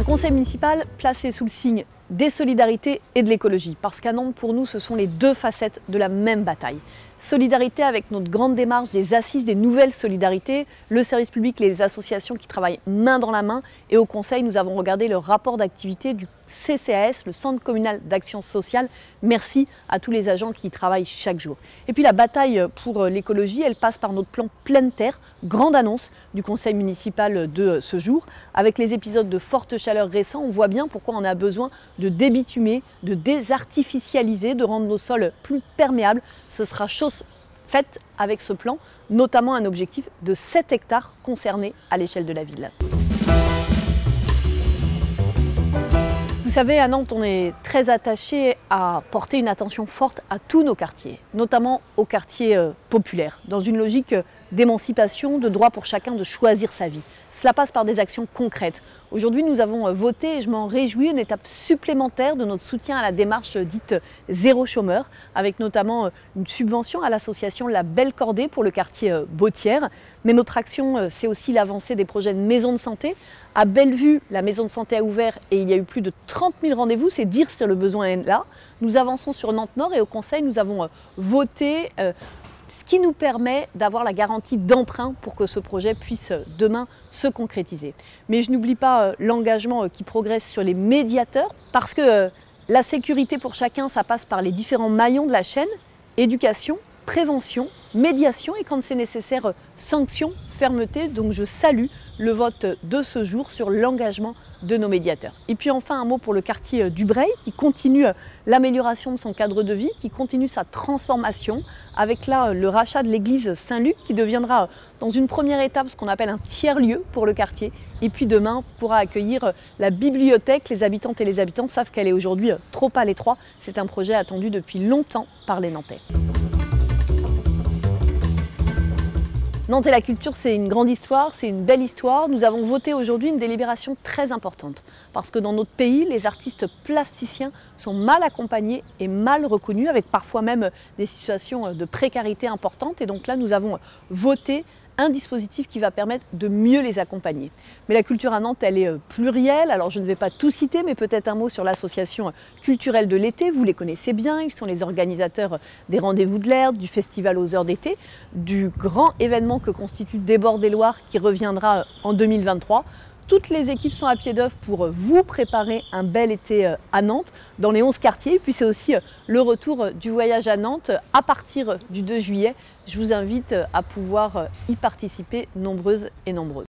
conseil municipal placé sous le signe des solidarités et de l'écologie, parce qu'à Nantes, pour nous, ce sont les deux facettes de la même bataille. Solidarité avec notre grande démarche des assises des nouvelles solidarités, le service public, les associations qui travaillent main dans la main. Et au conseil, nous avons regardé le rapport d'activité du CCAS, le Centre communal d'action sociale. Merci à tous les agents qui y travaillent chaque jour. Et puis la bataille pour l'écologie, elle passe par notre plan Pleine Terre, grande annonce du conseil municipal de ce jour. Avec les épisodes de forte chaleur récents, on voit bien pourquoi on a besoin de débitumer, de désartificialiser, de rendre nos sols plus perméables. Ce sera chose faite avec ce plan, notamment un objectif de 7 hectares concernés à l'échelle de la ville. Vous savez, à Nantes, on est très attaché à porter une attention forte à tous nos quartiers, notamment aux quartiers populaires, dans une logique d'émancipation, de droit pour chacun de choisir sa vie. Cela passe par des actions concrètes. Aujourd'hui, nous avons voté, et je m'en réjouis, une étape supplémentaire de notre soutien à la démarche dite zéro chômeur, avec notamment une subvention à l'association La Belle Cordée pour le quartier Bautière. Mais notre action, c'est aussi l'avancée des projets de maisons de santé. À Bellevue, la maison de santé a ouvert et il y a eu plus de 30 000 rendez-vous, c'est dire si le besoin est là. Nous avançons sur Nantes-Nord et au Conseil, nous avons voté ce qui nous permet d'avoir la garantie d'emprunt pour que ce projet puisse demain se concrétiser. Mais je n'oublie pas l'engagement qui progresse sur les médiateurs, parce que la sécurité pour chacun, ça passe par les différents maillons de la chaîne, éducation, prévention, médiation et quand c'est nécessaire, sanction, fermeté. Donc je salue le vote de ce jour sur l'engagement de nos médiateurs. Et puis enfin un mot pour le quartier du Breil qui continue l'amélioration de son cadre de vie, qui continue sa transformation avec là le rachat de l'église Saint-Luc qui deviendra dans une première étape ce qu'on appelle un tiers-lieu pour le quartier et puis demain pourra accueillir la bibliothèque. Les habitantes et les habitants savent qu'elle est aujourd'hui trop à l'étroit. C'est un projet attendu depuis longtemps par les Nantais. Nantes et la culture, c'est une grande histoire, c'est une belle histoire. Nous avons voté aujourd'hui une délibération très importante parce que dans notre pays, les artistes plasticiens sont mal accompagnés et mal reconnus, avec parfois même des situations de précarité importantes. Et donc là, nous avons voté un dispositif qui va permettre de mieux les accompagner. Mais la culture à Nantes, elle est plurielle. Alors je ne vais pas tout citer, mais peut-être un mot sur l'association culturelle de l'été. Vous les connaissez bien, ils sont les organisateurs des rendez-vous de l'herbe, du festival aux heures d'été, du grand événement que constitue Débord des Loirs qui reviendra en 2023. Toutes les équipes sont à pied d'œuvre pour vous préparer un bel été à Nantes, dans les 11 quartiers. Puis c'est aussi le retour du voyage à Nantes à partir du 2 juillet. Je vous invite à pouvoir y participer nombreuses et nombreux.